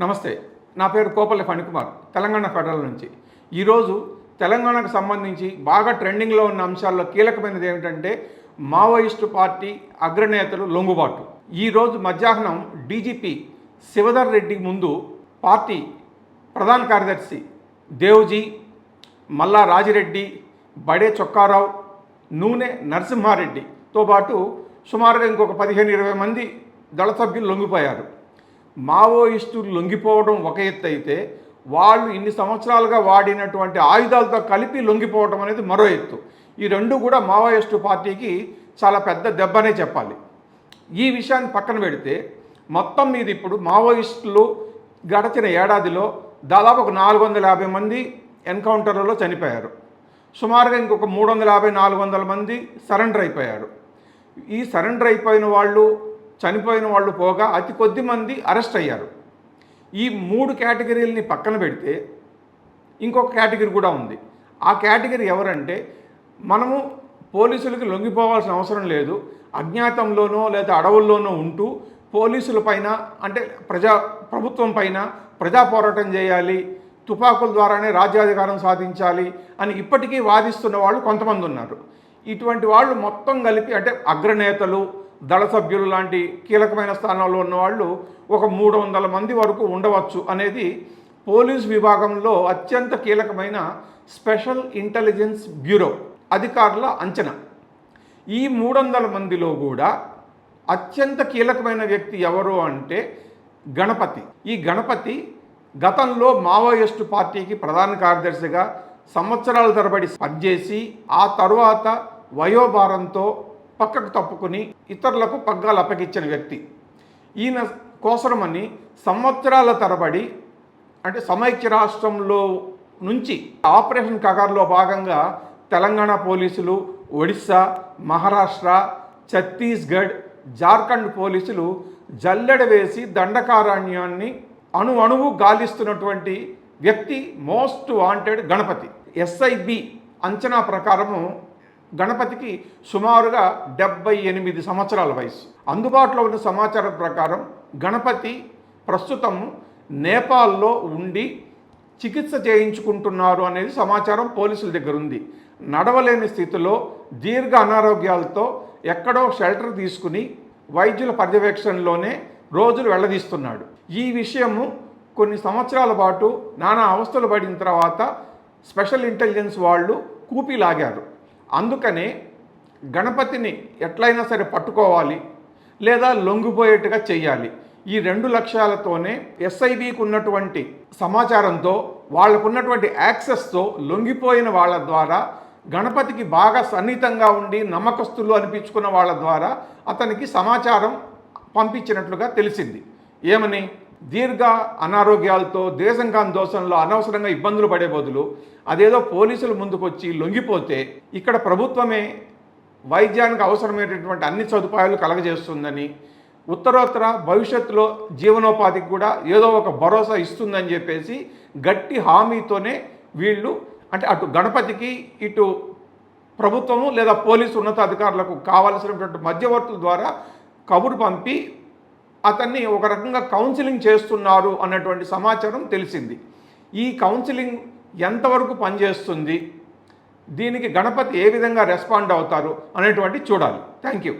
నమస్తే. నా పేరు కోపల్లి ఫణికుమార్, తెలంగాణ ఫెడరల్ నుంచి. ఈరోజు తెలంగాణకు సంబంధించి బాగా ట్రెండింగ్లో ఉన్న అంశాల్లో కీలకమైనది ఏమిటంటే మావోయిస్టు పార్టీ అగ్రనేతలు లొంగుబాటు. ఈరోజు మధ్యాహ్నం డీజీపీ శివధర్ రెడ్డి ముందు పార్టీ ప్రధాన కార్యదర్శి దేవ్జీ, మల్లా రాజిరెడ్డి, బడే చొక్కారావు, నూనె నరసింహారెడ్డితో పాటు సుమారుగా ఇంకొక 15-20 మంది దళ సభ్యులు లొంగిపోయారు. మావోయిస్టులు లొంగిపోవడం ఒక ఎత్తు అయితే, వాళ్ళు ఇన్ని సంవత్సరాలుగా వాడినటువంటి ఆయుధాలతో కలిపి లొంగిపోవడం అనేది మరో ఎత్తు. ఈ రెండు కూడా మావోయిస్టు పార్టీకి చాలా పెద్ద దెబ్బనే చెప్పాలి. ఈ విషయాన్ని పక్కన పెడితే మొత్తం మీద ఇప్పుడు మావోయిస్టులు గడచిన ఏడాదిలో దాదాపు ఒక 450 మంది ఎన్కౌంటర్లలో చనిపోయారు. సుమారుగా ఇంకొక 350-400 మంది సరెండర్ అయిపోయారు. ఈ సరెండర్ అయిపోయిన వాళ్ళు, చనిపోయిన వాళ్ళు పోగా అతి కొద్ది మంది అరెస్ట్ అయ్యారు. ఈ 3 కేటగిరీలని పక్కన పెడితే ఇంకొక కేటగిరీ కూడా ఉంది. ఆ కేటగిరీ ఎవరంటే, మనము పోలీసులకి లొంగిపోవాల్సిన అవసరం లేదు, అజ్ఞాతంలోనో లేదా అడవుల్లోనో ఉంటూ పోలీసుల పైన అంటే ప్రభుత్వం పైన ప్రజా పోరాటం చేయాలి, తుపాకుల ద్వారానే రాజ్యాధికారం సాధించాలి అని ఇప్పటికీ వాదిస్తున్న వాళ్ళు కొంతమంది ఉన్నారు. ఇటువంటి వాళ్ళు మొత్తం కలిపి అంటే అగ్రనేతలు, దళ సభ్యులు లాంటి కీలకమైన స్థానాల్లో ఉన్నవాళ్ళు ఒక 300 మంది వరకు ఉండవచ్చు అనేది పోలీస్ విభాగంలో అత్యంత కీలకమైన స్పెషల్ ఇంటెలిజెన్స్ బ్యూరో అధికారుల అంచనా. ఈ 300 మందిలో కూడా అత్యంత కీలకమైన వ్యక్తి ఎవరు అంటే గణపతి. ఈ గణపతి గతంలో మావోయిస్టు పార్టీకి ప్రధాన కార్యదర్శిగా సంవత్సరాల తరబడి పనిచేసి ఆ తరువాత వయోభారంతో పక్కకు తప్పుకుని ఇతరులకు పగ్గాలు అప్పగించిన వ్యక్తి. ఈయన కోసరమని సంవత్సరాల తరబడి అంటే సమైక్య రాష్ట్రంలో నుంచి ఆపరేషన్ కగార్లో భాగంగా తెలంగాణ పోలీసులు, ఒడిస్సా, మహారాష్ట్ర, ఛత్తీస్గఢ్, జార్ఖండ్ పోలీసులు జల్లెడ వేసి దండకారణ్యాన్ని అణువు గాలిస్తున్నటువంటి వ్యక్తి మోస్ట్ వాంటెడ్ గణపతి. ఎస్ఐబి అంచనా ప్రకారము గణపతికి సుమారుగా 78 సంవత్సరాల వయసు. అందుబాటులో ఉన్న సమాచారం ప్రకారం గణపతి ప్రస్తుతం నేపాల్లో ఉండి చికిత్స చేయించుకుంటున్నారు అనేది సమాచారం పోలీసుల దగ్గర ఉంది. నడవలేని స్థితిలో దీర్ఘ అనారోగ్యాలతో ఎక్కడో షెల్టర్ తీసుకుని వైద్యుల పర్యవేక్షణలోనే రోజులు వెళ్లదీస్తున్నాడు. ఈ విషయము కొన్ని సంవత్సరాల పాటు నానా అవస్థలు పడిన తర్వాత స్పెషల్ ఇంటెలిజెన్స్ వాళ్ళు కూపిలాగారు. అందుకనే గణపతిని ఎట్లయినా సరే పట్టుకోవాలి లేదా లొంగిపోయేట్టుగా చెయ్యాలి. ఈ 2 లక్ష్యాలతోనే ఎస్ఐబికి ఉన్నటువంటి సమాచారంతో, వాళ్ళకున్నటువంటి యాక్సెస్తో లొంగిపోయిన వాళ్ళ ద్వారా, గణపతికి బాగా సన్నిహితంగా ఉండి నమ్మకస్తులు అనిపించుకున్న వాళ్ళ ద్వారా అతనికి సమాచారం పంపించినట్లుగా తెలిసింది. ఏమని? దీర్ఘ అనారోగ్యాలతో దేశం కాని దోషంలో అనవసరంగా ఇబ్బందులు పడే బదులు అదేదో పోలీసుల ముందుకు వచ్చి లొంగిపోతే ఇక్కడ ప్రభుత్వమే వైద్యానికి అవసరమైనటువంటి అన్ని సదుపాయాలు కలగజేస్తుందని, ఉత్తరోత్తర భవిష్యత్తులో జీవనోపాధికి కూడా ఏదో ఒక భరోసా ఇస్తుందని చెప్పేసి గట్టి హామీతోనే వీళ్ళు అంటే అటు గణపతికి ఇటు ప్రభుత్వము లేదా పోలీసు ఉన్నతాధికారులకు కావాల్సినటువంటి మధ్యవర్తుల ద్వారా కబురు పంపి అతన్ని ఒక రకంగా కౌన్సిలింగ్ చేస్తున్నారు అన్నటువంటి సమాచారం తెలిసింది. ఈ కౌన్సిలింగ్ ఎంతవరకు పనిచేస్తుంది, దీనికి గణపతి ఏ విధంగా రెస్పాండ్ అవుతారు అనేటువంటి చూడాలి. Thank you.